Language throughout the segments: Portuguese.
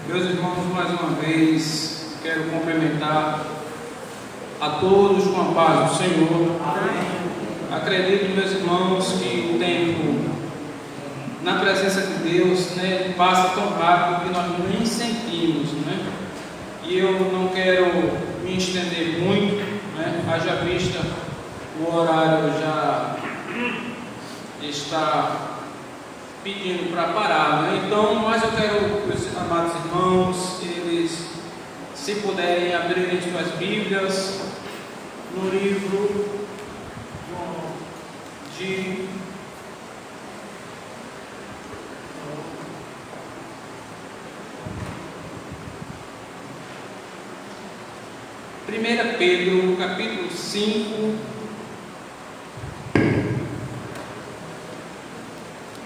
Meus irmãos, mais uma vez quero cumprimentar a todos com a paz do Senhor. Acredito, meus irmãos, que o tempo na presença de Deus, passa tão rápido que nós nem sentimos, E eu não quero me estender muito, haja vista o horário já está pedindo para parar, Então, mas eu quero que os amados irmãos, eles, se puderem, abrirem suas Bíblias no livro de Primeira Pedro, capítulo 5,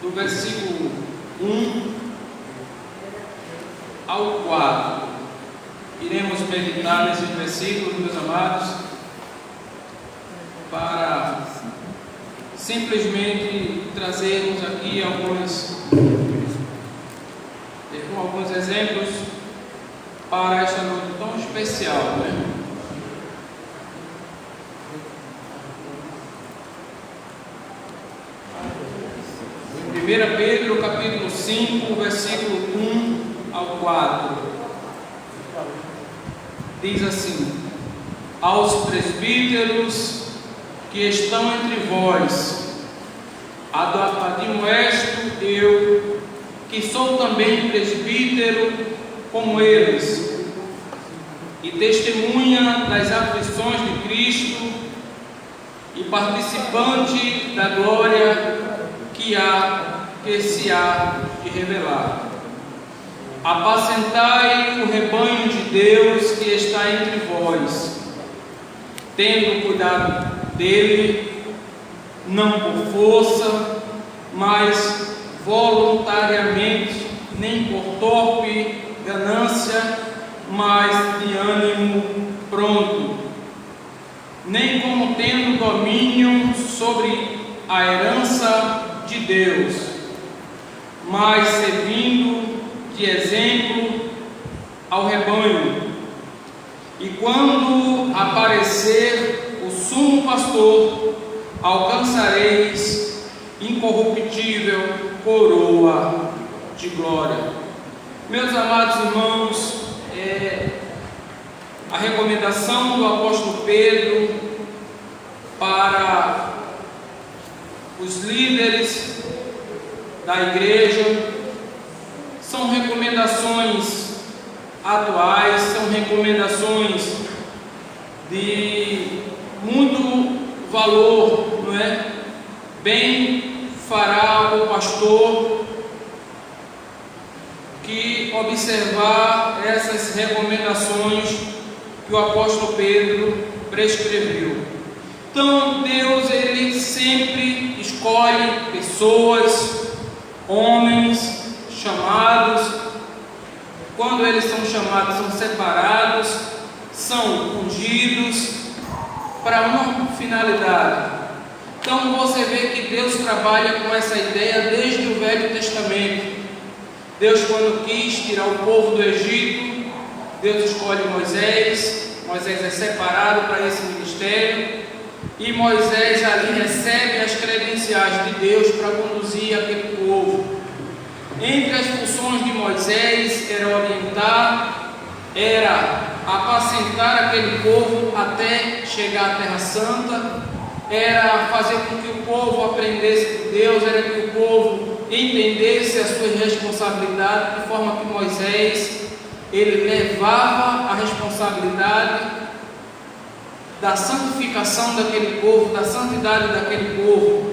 do versículo 1 ao 4. Iremos meditar nesses versículos, meus amados, para simplesmente trazermos aqui alguns exemplos para esta noite tão especial, 1 Pedro, capítulo 5, versículo 1 ao 4, diz assim: aos presbíteros que estão entre vós, admoesto eu, que sou também presbítero como eles, e testemunha das aflições de Cristo, e participante da glória que se há de revelar. Apacentai o rebanho de Deus que está entre vós, tendo cuidado dele, não por força, mas voluntariamente, nem por torpe ganância, mas de ânimo pronto, nem como tendo domínio sobre a herança de Deus, mas servindo de exemplo ao rebanho. E quando aparecer o sumo pastor, alcançareis incorruptível coroa de glória. Meus amados irmãos, a recomendação do apóstolo Pedro para os líderes da igreja são recomendações atuais, são recomendações de muito valor, Bem fará o pastor que observar essas recomendações que o apóstolo Pedro prescreveu. Então, Deus, Ele sempre escolhe pessoas, homens chamados. Quando eles são chamados, são separados, são ungidos para uma finalidade. Então, você vê que Deus trabalha com essa ideia desde o Velho Testamento. Deus, quando quis tirar o povo do Egito, Deus escolhe Moisés. Moisés é separado para esse ministério. E Moisés ali recebe as credenciais de Deus para conduzir aquele povo. Entre as funções de Moisés era orientar, era apacentar aquele povo até chegar à Terra Santa, era fazer com que o povo aprendesse de Deus, era que o povo entendesse as suas responsabilidades, de forma que Moisés, ele levava a responsabilidade da santificação daquele povo, da santidade daquele povo.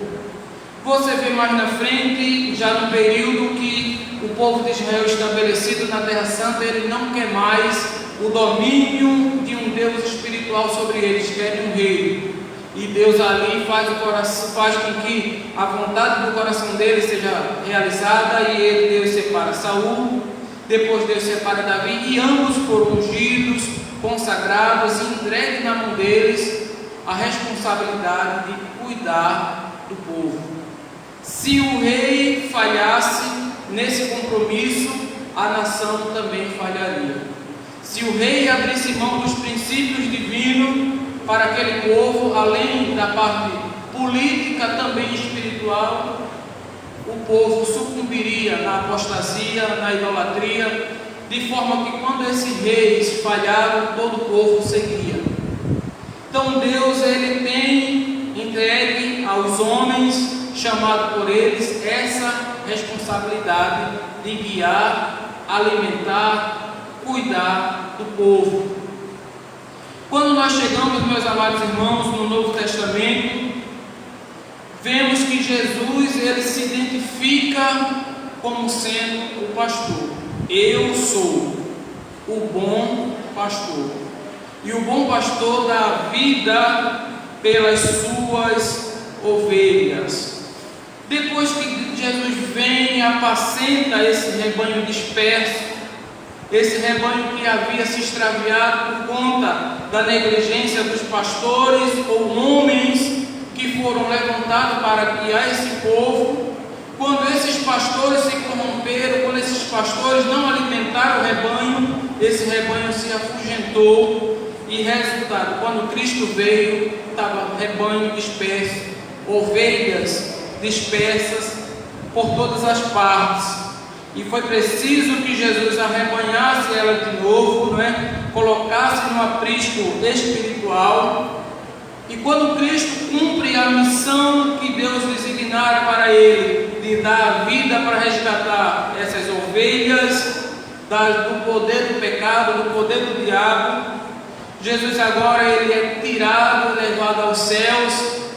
Você vê mais na frente, já no período que o povo de Israel estabelecido na Terra Santa, ele não quer mais o domínio de um Deus espiritual sobre eles, quer um rei. E Deus ali faz com que a vontade do coração dele seja realizada, e Deus separa Saul, depois Deus separa Davi, e ambos foram ungidos, consagrados e entregue na mão deles a responsabilidade de cuidar do povo. Se o rei falhasse nesse compromisso, a nação também falharia. Se o rei abrisse mão dos princípios divinos para aquele povo, além da parte política, também espiritual, o povo sucumbiria na apostasia, na idolatria, de forma que quando esses reis falharam, todo o povo seguia. Então Deus, ele tem entregue aos homens, chamado por eles, essa responsabilidade de guiar, alimentar, cuidar do povo. Quando nós chegamos, meus amados irmãos, no Novo Testamento, vemos que Jesus, ele se identifica como sendo o pastor. Eu sou o bom pastor. E o bom pastor dá vida pelas suas ovelhas. Depois que Jesus vem e apacenta esse rebanho disperso, esse rebanho que havia se extraviado por conta da negligência dos pastores ou homens que foram levantados para guiar esse povo, quando esses pastores se corromperam, quando esses pastores não alimentaram o rebanho, esse rebanho se afugentou e resultado, quando Cristo veio, estava rebanho disperso, ovelhas dispersas por todas as partes. E foi preciso que Jesus arrebanhasse ela de novo, colocasse no aprisco espiritual. E quando Cristo cumpre a missão que Deus designara para ele, de dar vida para resgatar essas ovelhas do poder do pecado, do poder do diabo, Jesus agora ele é tirado, levado aos céus,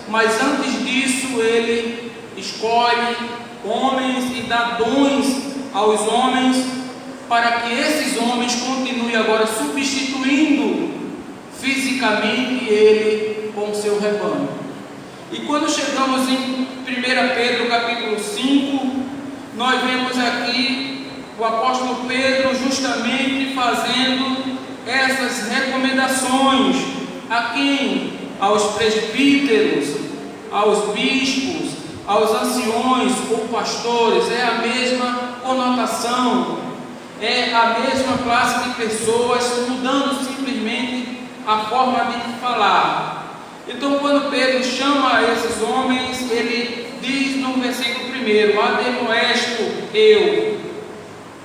mas antes disso ele escolhe homens e dá dons aos homens, para que esses homens continuem agora substituindo fisicamente ele com o seu rebanho. E quando chegamos em 1 Pedro capítulo 5, nós vemos aqui o apóstolo Pedro justamente fazendo essas recomendações a quem? Aos presbíteros, aos bispos, aos anciões ou pastores. É a mesma conotação, é a mesma classe de pessoas, mudando simplesmente a forma de falar. Então, quando Pedro chama esses homens, ele diz no versículo 1: admoesto eu,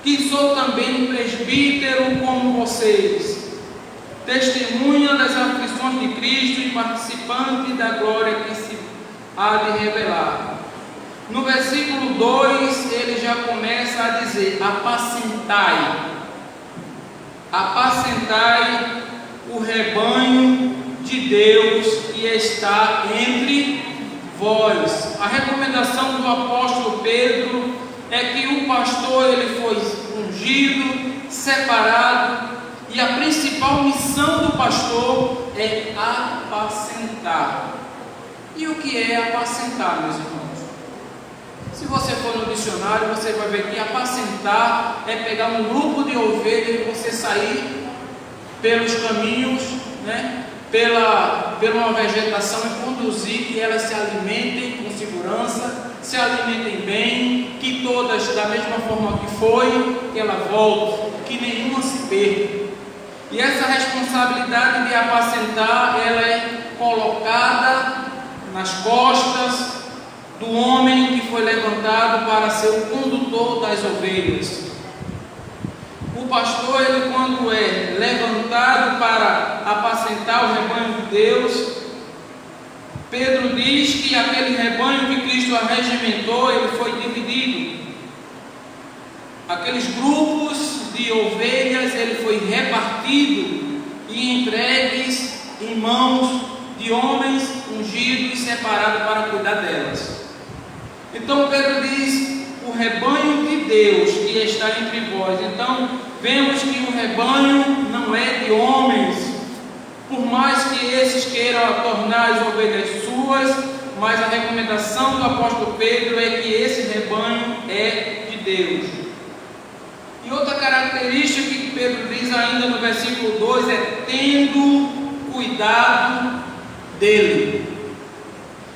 que sou também presbítero como vocês, testemunha das aflições de Cristo e participante da glória que se há de revelar. No versículo 2, ele já começa a dizer: apacentai o rebanho de Deus que está entre vós. A recomendação do apóstolo Pedro é que o pastor ele foi ungido, separado, e a principal missão do pastor é apacentar. E o que é apacentar, meus irmãos? Se você for no dicionário, você vai ver que apacentar é pegar um grupo de ovelhas e você sair pelos caminhos, pela uma vegetação e conduzir que elas se alimentem com segurança, se alimentem bem, que todas da mesma forma que foi, que ela volte, que nenhuma se perca. E essa responsabilidade de apacentar, ela é colocada nas costas do homem que foi levantado para ser o condutor das ovelhas. O pastor, ele quando é levantado para apacentar o rebanho de Deus, Pedro diz que aquele rebanho que Cristo arregimentou, ele foi dividido. Aqueles grupos de ovelhas, ele foi repartido e entregues em mãos de homens ungidos e separados para cuidar delas. Então Pedro diz: o rebanho de Deus que está entre vós. Então vemos que o rebanho não é de homens, por mais que esses queiram tornar as ovelhas suas, mas a recomendação do apóstolo Pedro é que esse rebanho é de Deus. E outra característica que Pedro diz ainda no versículo 2 é tendo cuidado dele.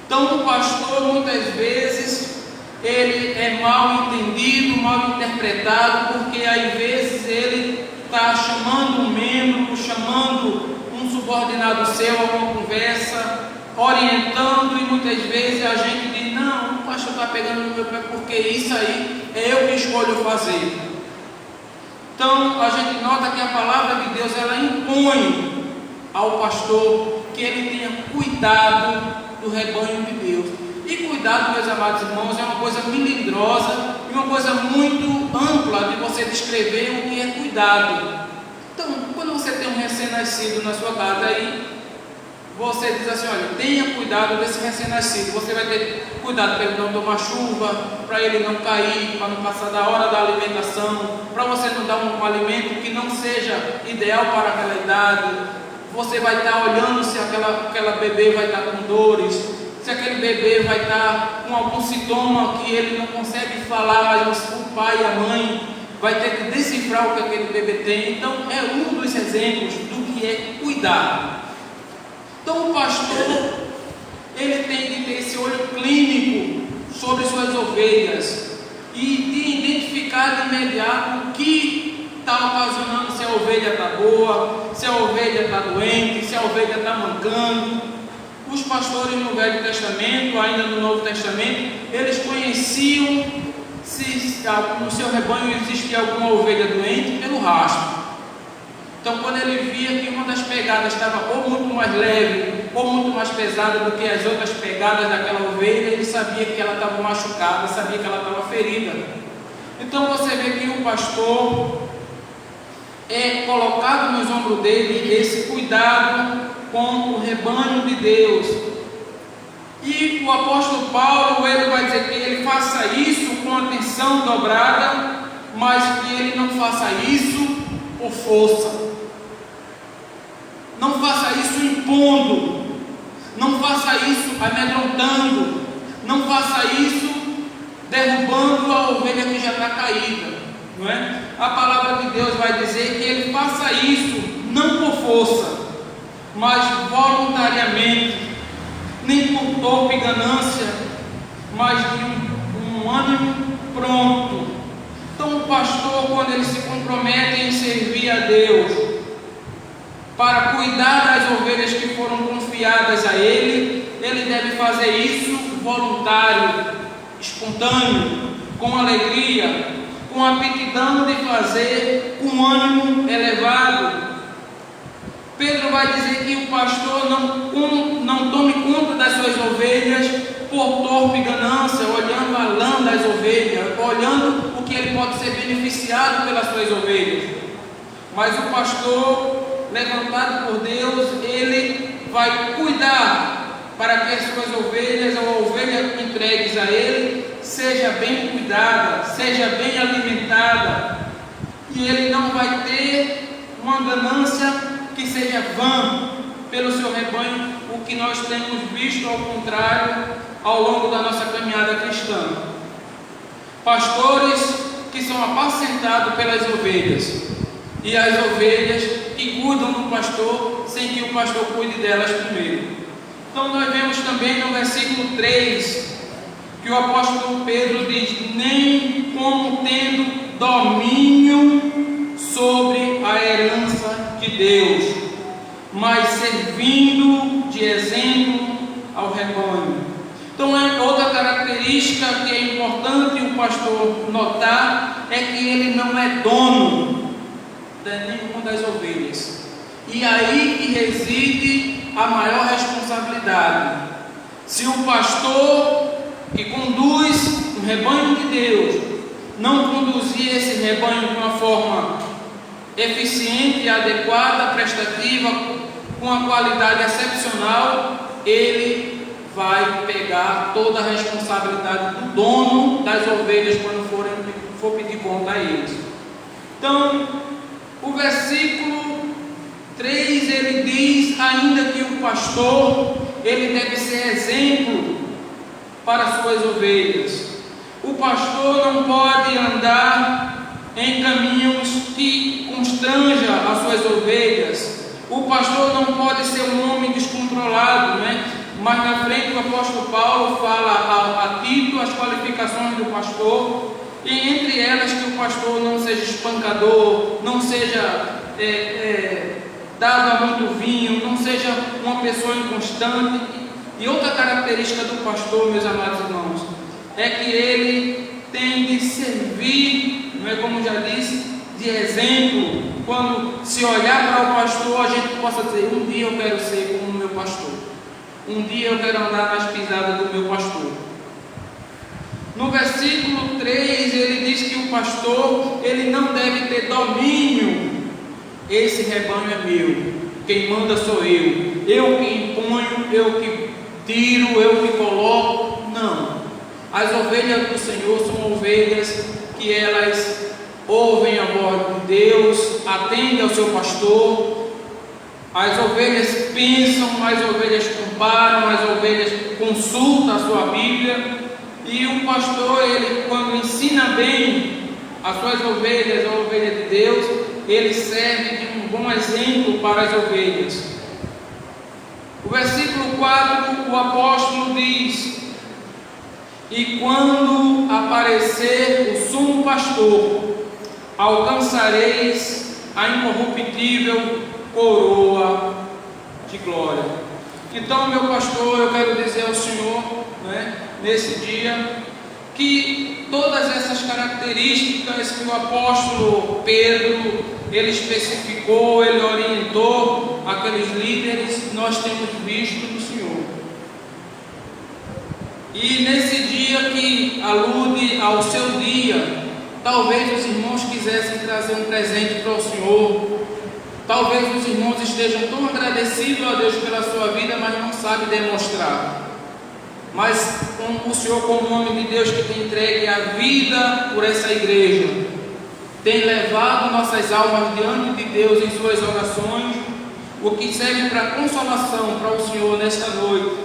Então o pastor muitas vezes ele é mal entendido, mal interpretado, porque aí subordinado seu a uma conversa, orientando, e muitas vezes a gente diz: não, o pastor está pegando no meu pé porque isso aí é eu que escolho fazer. Então a gente nota que a palavra de Deus, ela impõe ao pastor que ele tenha cuidado do rebanho de Deus. E cuidado, meus amados irmãos, é uma coisa melindrosa e uma coisa muito ampla de você descrever o que é cuidado. Então, quando você tem um recém-nascido na sua casa, aí você diz assim: olha, tenha cuidado desse recém-nascido. Você vai ter cuidado para ele não tomar chuva, para ele não cair, para não passar da hora da alimentação, para você não dar um alimento que não seja ideal para aquela idade. Você vai estar olhando se aquela bebê vai estar com dores, se aquele bebê vai estar com algum sintoma que ele não consegue falar, mas o pai e a mãe vai ter que decifrar o que aquele bebê tem. Então é um dos exemplos do que é cuidar. Então o pastor, ele tem que ter esse olho clínico sobre suas ovelhas e de identificar de imediato o que está ocasionando, se a ovelha está boa, se a ovelha está doente, se a ovelha está mancando. Os pastores no Velho Testamento, ainda no Novo Testamento, eles conheciam se no seu rebanho existia alguma ovelha doente pelo rastro. Então, quando ele via que uma das pegadas estava ou muito mais leve ou muito mais pesada do que as outras pegadas daquela ovelha, ele sabia que ela estava machucada, sabia que ela estava ferida. Então você vê que o pastor é colocado nos ombros dele esse cuidado com o rebanho de Deus. E o apóstolo Paulo, ele vai dizer que ele faça isso com atenção dobrada, mas que ele não faça isso por força. Não faça isso impondo, não faça isso amedrontando, não faça isso derrubando a ovelha que já está caída, não é? A palavra de Deus vai dizer que ele faça isso não por força, mas voluntariamente, nem por torpe ganância, mas de um ânimo pronto. Então o pastor, quando ele se compromete em servir a Deus, para cuidar das ovelhas que foram confiadas a ele, ele deve fazer isso voluntário, espontâneo, com alegria, com aptidão de fazer, com ânimo elevado. Pedro vai dizer que o pastor não tome conta das suas ovelhas por torpe ganância, olhando a lã das ovelhas, olhando o que ele pode ser beneficiado pelas suas ovelhas. Mas o pastor, levantado por Deus, ele vai cuidar para que as suas ovelhas, ou ovelha entregues a ele, seja bem cuidada, seja bem alimentada, e ele não vai ter uma ganância que seja vã pelo seu rebanho, o que nós temos visto ao contrário ao longo da nossa caminhada cristã. Pastores que são apacentados pelas ovelhas, e as ovelhas que cuidam do pastor sem que o pastor cuide delas primeiro. Então nós vemos também no versículo 3 que o apóstolo Pedro diz: nem como tendo domínio sobre a herança de Deus, mas servindo de exemplo ao rebanho. Então outra característica que é importante o pastor notar é que ele não é dono de nenhuma das ovelhas. E aí que reside a maior responsabilidade. Se o pastor que conduz o rebanho de Deus não conduzir esse rebanho de uma forma eficiente e adequada, prestativa, com a qualidade excepcional, ele vai pegar toda a responsabilidade do dono das ovelhas quando for pedir conta a eles. Então, o versículo 3, ele diz ainda que o pastor, ele deve ser exemplo para as suas ovelhas. O pastor não pode andar em caminhos que constranja as suas ovelhas. O pastor não pode ser um homem descontrolado, né? Mas na frente o apóstolo Paulo fala a Tito as qualificações do pastor, e entre elas que o pastor não seja espancador, não seja dado a muito vinho, não seja uma pessoa inconstante. E outra característica do pastor, meus amados irmãos, é que ele tem de servir, não é, como já disse, de exemplo. Quando se olhar para o pastor, a gente possa dizer: um dia eu quero ser como o meu pastor, um dia eu quero andar nas pisadas do meu pastor. No versículo 3 ele diz que o pastor, ele não deve ter domínio. Esse rebanho é meu, quem manda sou eu que imponho, eu que tiro, eu que coloco. Não, as ovelhas do Senhor são ovelhas que elas ouvem a voz de Deus, atendem ao seu pastor. As ovelhas pensam, as ovelhas comparam, as ovelhas consultam a sua Bíblia. E o pastor, ele, quando ensina bem as suas ovelhas, a ovelha de Deus, ele serve de um bom exemplo para as ovelhas. O versículo 4, o apóstolo diz: e quando aparecer o sumo pastor, alcançareis a incorruptível coroa de glória. Então, meu pastor, eu quero dizer ao Senhor, nesse dia, que todas essas características que o apóstolo Pedro, ele especificou, ele orientou aqueles líderes, nós temos visto no Senhor. E nesse dia que alude ao seu dia, talvez os irmãos quisessem trazer um presente para o Senhor. Talvez os irmãos estejam tão agradecidos a Deus pela sua vida, mas não sabem demonstrar. Mas o Senhor, como homem de Deus que tem entregue a vida por essa igreja, tem levado nossas almas diante de Deus em suas orações. O que serve para consolação para o Senhor nesta noite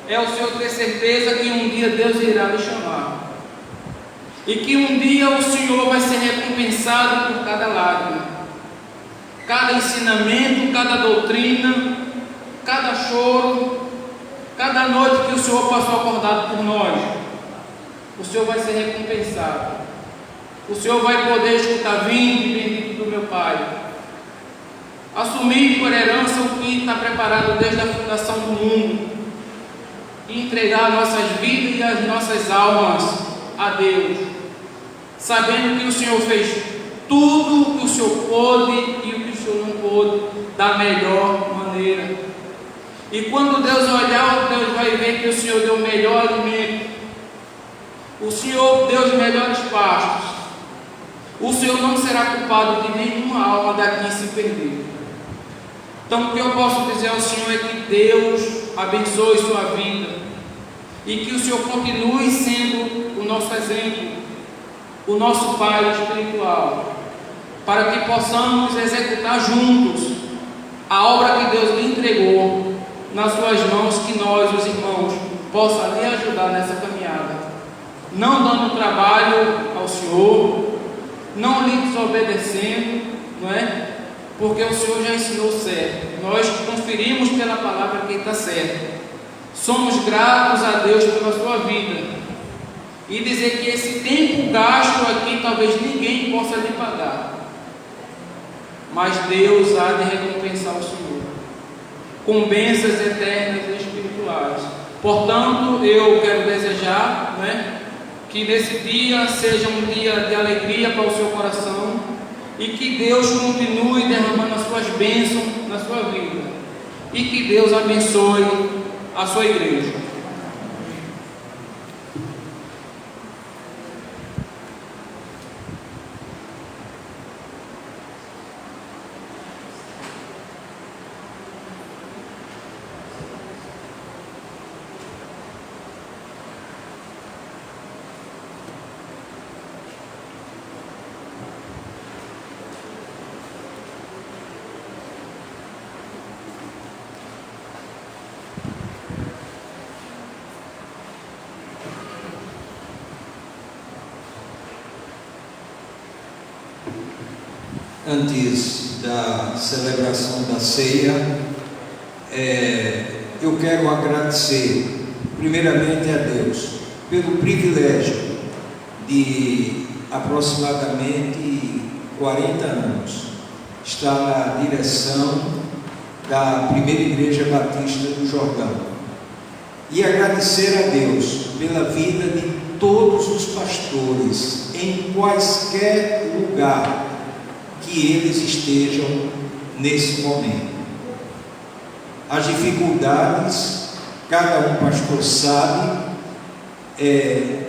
é o Senhor ter certeza que um dia Deus irá lhe chamar, e que um dia o Senhor vai ser recompensado por cada lágrima, cada ensinamento, cada doutrina, cada choro, cada noite que o Senhor passou acordado por nós. O Senhor vai ser recompensado. O Senhor vai poder escutar: vinde, bendito do meu Pai, assumir por herança o que está preparado desde a fundação do mundo, e entregar nossas vidas e as nossas almas a Deus, sabendo que o Senhor fez tudo o que o Senhor pôde e o que o Senhor não pôde da melhor maneira. E quando Deus olhar, Deus vai ver que o Senhor deu o melhor alimento, o Senhor deu os melhores pastos. O Senhor não será culpado de nenhuma alma daqui se perder. Então, o que eu posso dizer ao Senhor é que Deus abençoe sua vida, e que o Senhor continue sendo o nosso exemplo, o nosso Pai espiritual, para que possamos executar juntos a obra que Deus lhe entregou nas suas mãos, que nós, os irmãos, possam lhe ajudar nessa caminhada, não dando trabalho ao Senhor, não lhe desobedecendo, não é? Porque o Senhor já ensinou certo. Nós conferimos pela palavra que está certo. Somos gratos a Deus pela sua vida, e dizer que esse tempo gasto aqui talvez ninguém possa lhe pagar, mas Deus há de recompensar o Senhor com bênçãos eternas e espirituais. Portanto, eu quero desejar, que nesse dia seja um dia de alegria para o seu coração, e que Deus continue derramando as suas bênçãos na sua vida, e que Deus abençoe a sua igreja. Antes da celebração da ceia, eu quero agradecer primeiramente a Deus pelo privilégio de aproximadamente 40 anos estar na direção da Primeira Igreja Batista do Jordão. E agradecer a Deus pela vida de todos os pastores, em quaisquer lugar que eles estejam nesse momento. As dificuldades, cada um pastor sabe,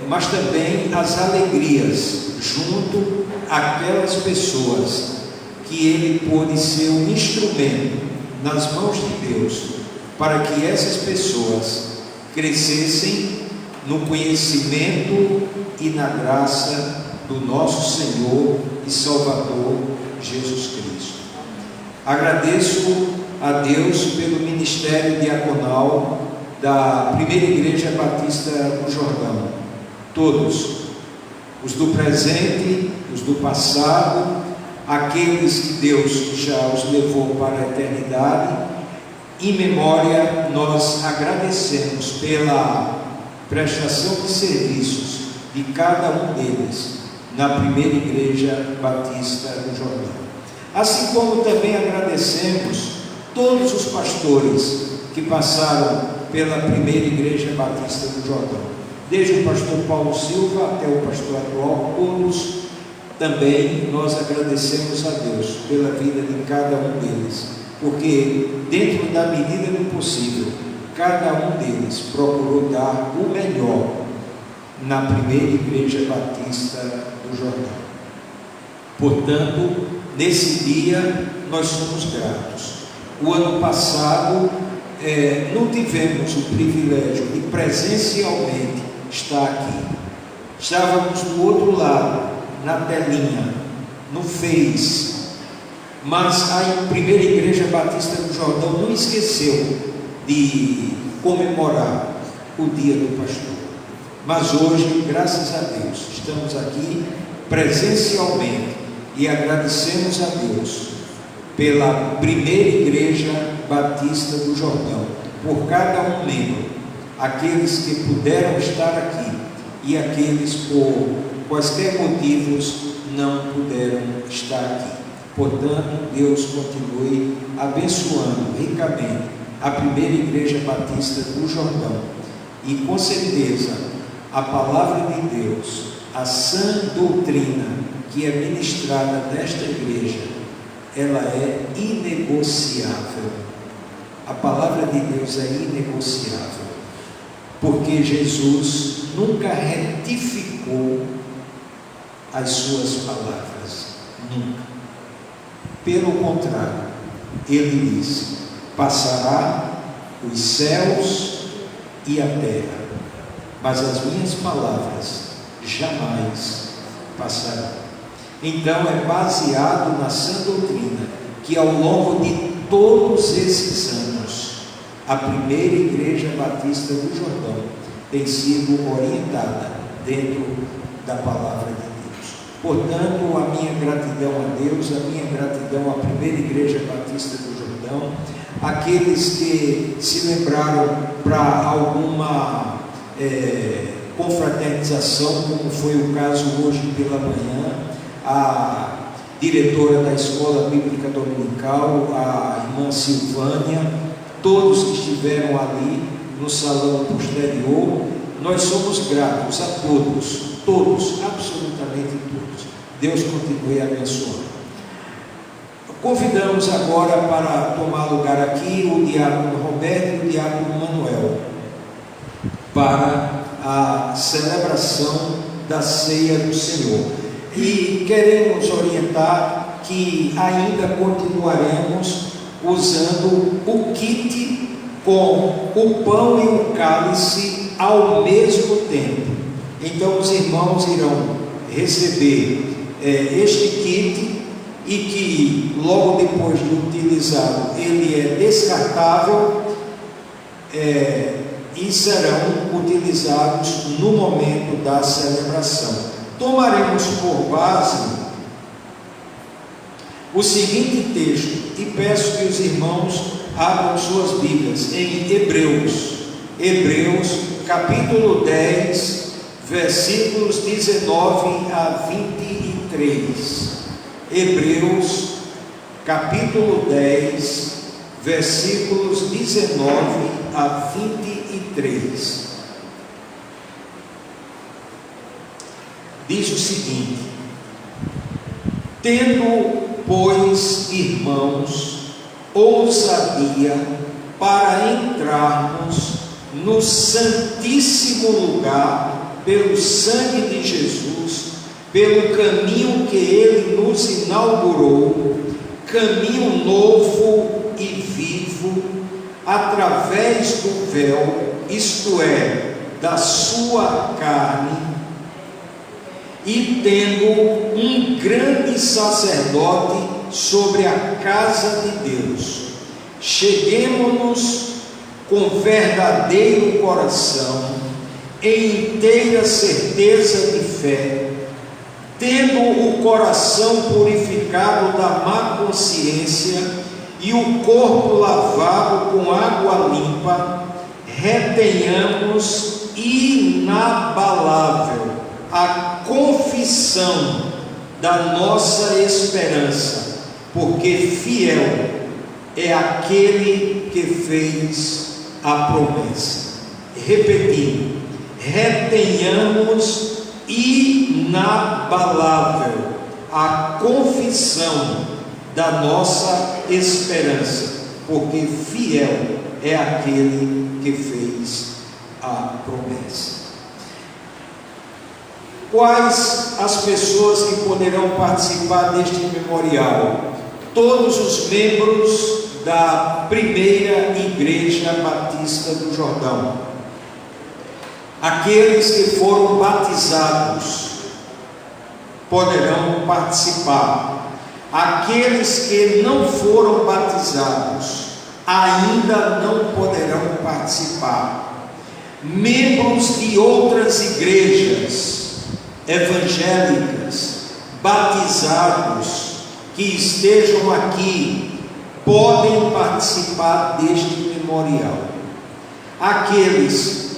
mas também as alegrias, junto àquelas pessoas que ele pôde ser um instrumento nas mãos de Deus, para que essas pessoas crescessem no conhecimento e na graça do nosso Senhor e Salvador Jesus Cristo. Agradeço a Deus pelo ministério diaconal da Primeira Igreja Batista do Jordão, todos, os do presente, os do passado, aqueles que Deus já os levou para a eternidade. Em memória, nós agradecemos pela prestação de serviços de cada um deles na Primeira Igreja Batista do Jordão. Assim como também agradecemos todos os pastores que passaram pela Primeira Igreja Batista do Jordão, desde o pastor Paulo Silva até o pastor atual, todos também nós agradecemos a Deus pela vida de cada um deles, porque dentro da medida do possível, cada um deles procurou dar o melhor na Primeira Igreja Batista do Jordão. Portanto, nesse dia nós somos gratos. O ano passado não tivemos o privilégio de presencialmente estar aqui. Estávamos do outro lado, na telinha, no Face, mas a Primeira Igreja Batista do Jordão não esqueceu de comemorar o dia do pastor. Mas hoje, graças a Deus, estamos aqui presencialmente e agradecemos a Deus pela Primeira Igreja Batista do Jordão, por cada um membro, aqueles que puderam estar aqui e aqueles por quaisquer motivos não puderam estar aqui. Portanto, Deus continue abençoando ricamente a Primeira Igreja Batista do Jordão, e com certeza a palavra de Deus, a sã doutrina que é ministrada nesta igreja, ela é inegociável. A palavra de Deus é inegociável, porque Jesus nunca retificou as suas palavras, nunca. Pelo contrário, ele disse: passará os céus e a terra, mas as minhas palavras jamais passarão. Então é baseado na sã doutrina que ao longo de todos esses anos a Primeira Igreja Batista do Jordão tem sido orientada dentro da palavra de Deus. Portanto, a minha gratidão a Deus, a minha gratidão à Primeira Igreja Batista do Jordão, aqueles que se lembraram para alguma confraternização, como foi o caso hoje pela manhã, a diretora da Escola Bíblica Dominical, a irmã Silvânia, todos que estiveram ali no salão posterior, nós somos gratos a todos, absolutamente todos. Deus continue abençoando. Convidamos agora para tomar lugar aqui o diácono Roberto e o diácono Manuel para a celebração da ceia do Senhor. E queremos orientar que ainda continuaremos usando o kit com o pão e o cálice ao mesmo tempo. Então os irmãos irão receber este kit, e que logo depois de utilizado ele é descartável, e serão utilizados no momento da celebração. Tomaremos por base o seguinte texto, e peço que os irmãos abram suas Bíblias em Hebreus capítulo 10, versículos 19 a 23. Hebreus capítulo 10, versículos 19 a 23. Diz o seguinte: tendo, pois, irmãos, ousadia para entrarmos no santíssimo lugar pelo sangue de Jesus, pelo caminho que Ele nos inaugurou, caminho novo e vivo, através do véu, isto é, da sua carne, e tendo um grande sacerdote sobre a casa de Deus, cheguemo-nos com verdadeiro coração, em inteira certeza de fé, tendo o coração purificado da má consciência e o corpo lavado com água limpa, retenhamos inabalável a confissão da nossa esperança, porque fiel é aquele que fez a promessa. Repetindo, retenhamos inabalável a confissão da nossa esperança, porque fiel é aquele que fez a promessa. Quais as pessoas que poderão participar deste memorial? Todos os membros da primeira Igreja Batista do Jordão, aqueles que foram batizados poderão participar, aqueles que não foram batizados ainda não poderão participar, membros de outras igrejas evangélicas batizados que estejam aqui podem participar deste memorial. Aqueles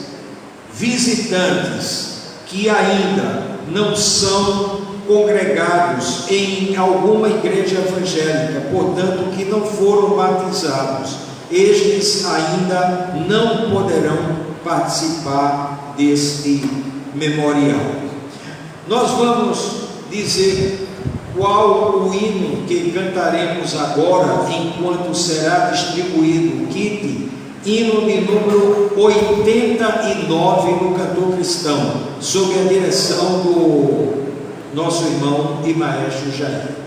visitantes que ainda não são congregados em alguma igreja evangélica, portanto que não foram batizados, estes ainda não poderão participar deste memorial. Nós vamos dizer qual o hino que cantaremos agora, enquanto será distribuído o kit. Hino de número 89 no Cantor Cristão, sob a direção do nosso irmão e maestro Jair.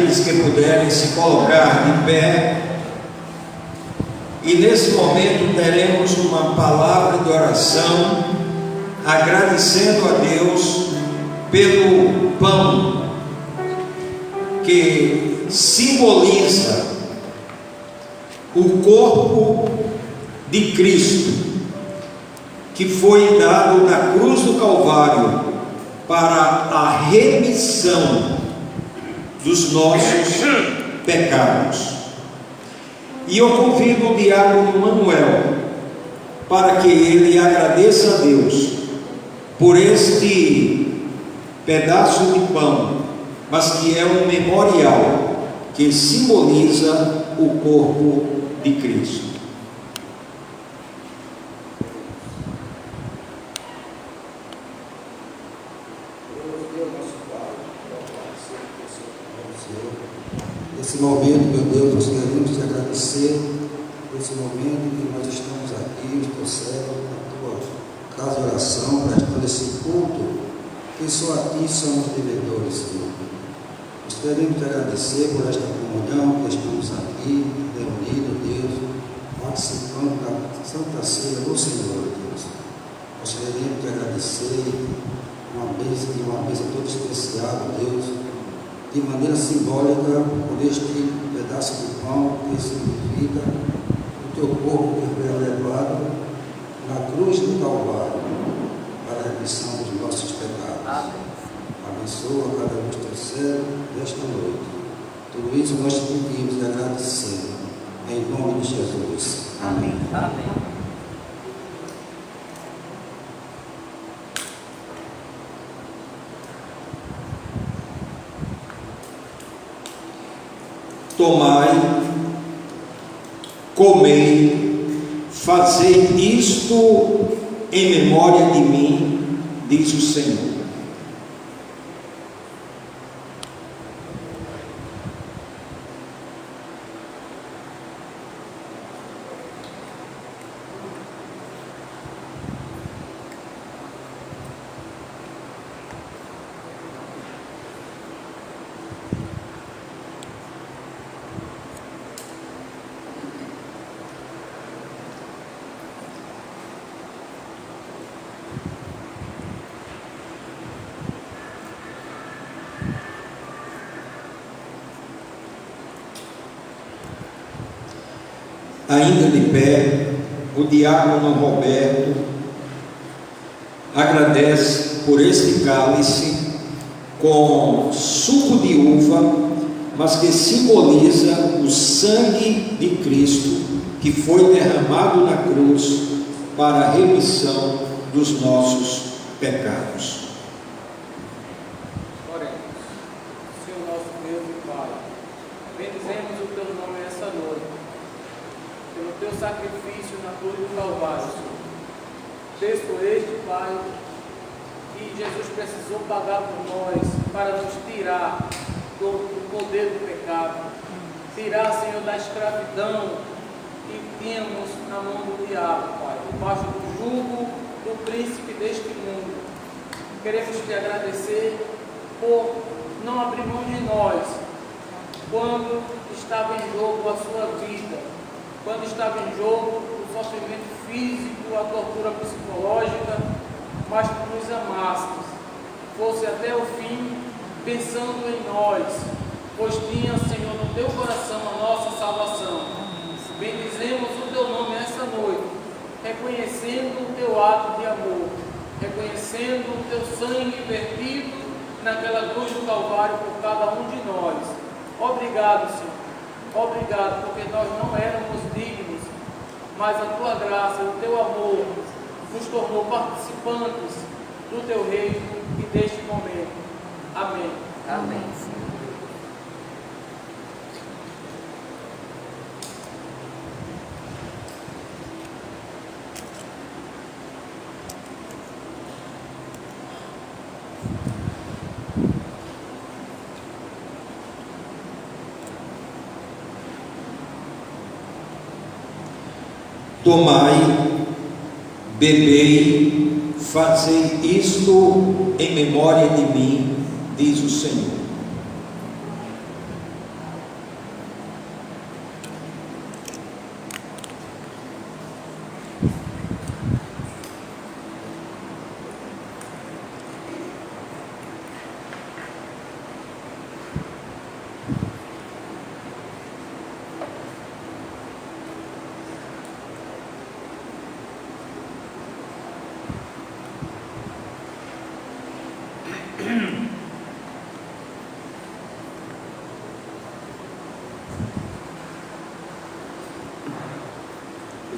aqueles que puderem se colocar de pé. E nesse momento teremos uma palavra de oração, agradecendo a Deus pelo pão que simboliza o corpo de Cristo, que foi dado na cruz do Calvário para a remissão dos nossos pecados. E eu convido o diácono Manuel para que ele agradeça a Deus por este pedaço de pão, mas que é um memorial que simboliza o corpo de Cristo. Nesse momento, meu Deus, nós queremos te agradecer por esse momento que nós estamos aqui, os teus servos, na tua casa de oração, prestando esse culto, que só a ti somos devedores, Senhor. Nós queremos te agradecer por esta comunhão que estamos aqui, reunidos, Deus, participando da Santa Ceia do Senhor, Deus. Nós queremos te agradecer uma bênção toda especial, Deus, de maneira simbólica, por este pedaço de pão que significa o teu corpo que foi levado na cruz do Calvário para a remissão dos nossos pecados. Amém. Abençoa cada um dos teus servos desta noite. Tudo isso nós te pedimos e agradecemos, em nome de Jesus. Amém. Amém. Tomai, comei, fazei isto em memória de mim, diz o Senhor. Ainda de pé, o diácono Roberto agradece por este cálice com suco de uva, mas que simboliza o sangue de Cristo que foi derramado na cruz para a remissão dos nossos pecados. Oremos. Senhor nosso Deus e Pai, bendizemos o teu nome essa noite, pelo teu sacrifício na cruz do Calvário, Senhor. Texto este, Pai, que Jesus precisou pagar por nós para nos tirar do poder do pecado, tirar, Senhor, da escravidão que tínhamos na mão do diabo, Pai, debaixo do jugo do príncipe deste mundo. Queremos te agradecer por não abrir mão de nós quando estava em jogo a sua vida, quando estava em jogo o sofrimento físico, a tortura psicológica, mas que nos amastes, fosse até o fim, pensando em nós, pois tinha, Senhor, no teu coração a nossa salvação. Bendizemos o teu nome essa noite, reconhecendo o teu ato de amor, reconhecendo o teu sangue vertido naquela cruz do Calvário por cada um de nós. Obrigado, Senhor. Obrigado, porque nós não éramos dignos, mas a tua graça, o teu amor nos tornou participantes do teu reino e deste momento. Amém. Amém. Tomai, bebei, fazei isto em memória de mim, diz o Senhor.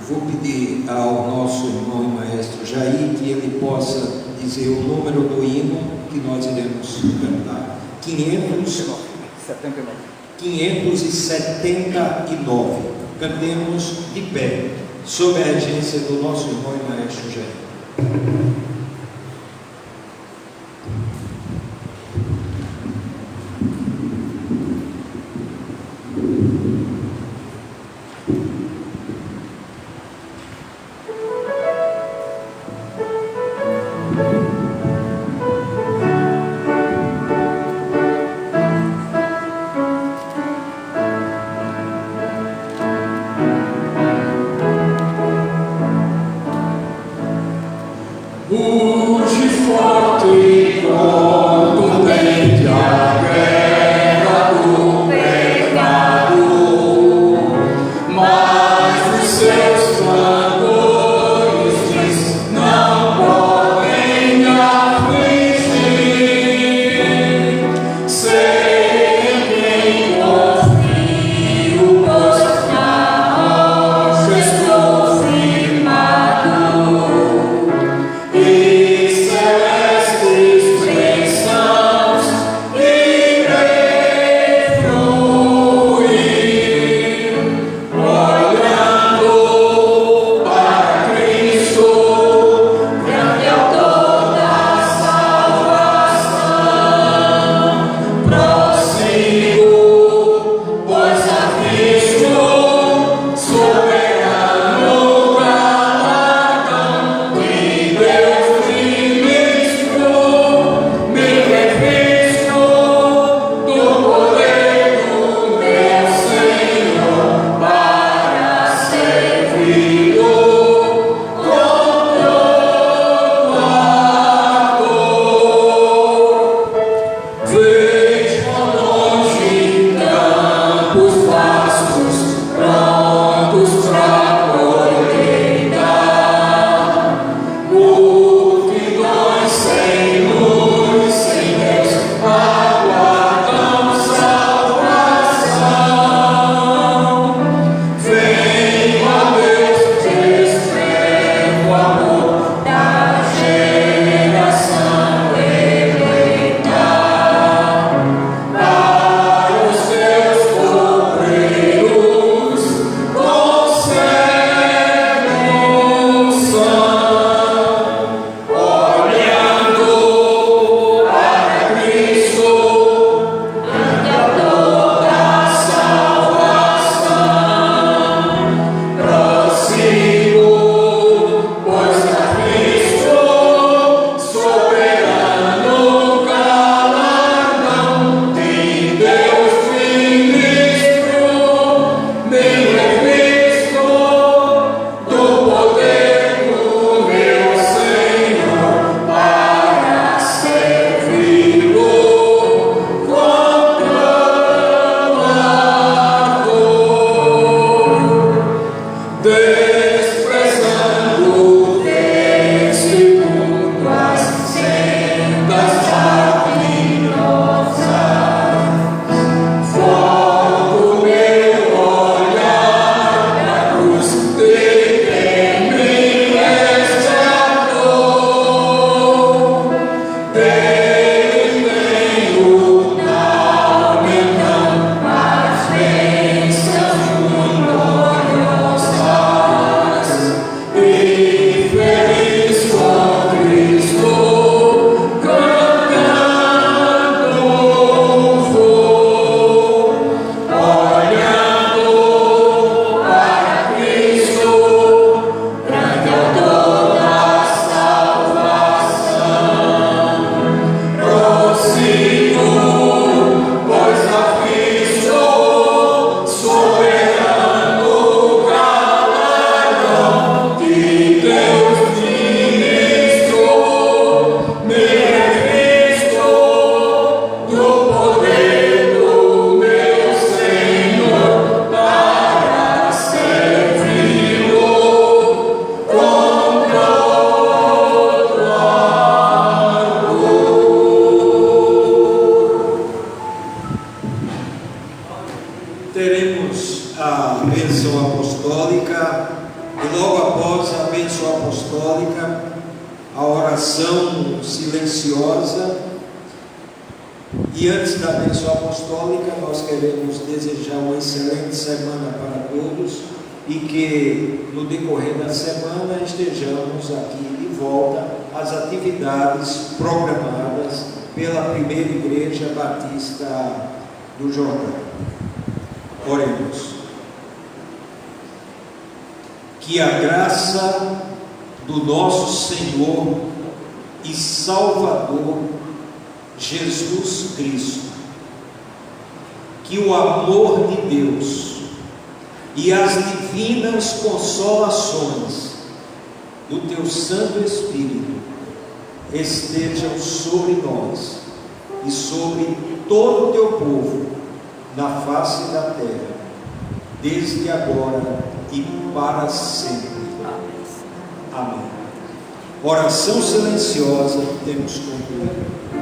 vou pedir ao nosso irmão e maestro Jair que ele possa dizer o número do hino que nós iremos cantar. 579. Cantemos de pé, sob a regência do nosso irmão e maestro Jair. Puxe forte contundente a guerra do pecado, mas os seus clamores não podem afligir. Sei em quem confio, pois na rocha estou firmado. E celestes bênçãos irei fruir, olhando para Cristo, grande autor da salvação. Prossigo, pois a Cristo, soberano galardão de Deus ministro, me revisto do poder do meu Senhor para servi-lo com todo amor. Vejo ao longe campos vastos, prontos pra colheita. Multidões sem luz, sem Deus, aguardam salvação. Venho a Deus, descrevo o amor da geração eleita. Para os seus obreiros, concede unção, olhando para Cristo, grande autor da salvação. Prossigo, pois a Cristo, soberano galardão de Deus ministro, me revisto do poder do meu Senhor para servi-lo com todo amor. Desprezando deste mundo as sendas criminosas, volto meu olhar pra cruz de quem me resgatou. Dele tenho na alma então as bênçãos gloriosas, e feliz com Cristo cantando vou, olhando para Cristo, grande autor da salvação. Prossigo, pois a Cristo, soberano galardão de Deus ministro, me revisto do poder do meu Senhor para servi-lo com todo amor. Teremos a bênção apostólica E logo após a bênção apostólica, a oração silenciosa. E antes da bênção apostólica, nós queremos desejar uma excelente semana para todos e que no decorrer da semana estejamos aqui de volta às atividades programadas pela primeira Igreja Batista do Jordão. Oremos. Que a graça do nosso Senhor e Salvador Jesus Cristo, que o amor de Deus e as divinas consolações do Teu Santo Espírito estejam sobre nós e sobre todo o Teu povo na face da terra, desde agora e para sempre. Amém. Oração silenciosa, temos concluído.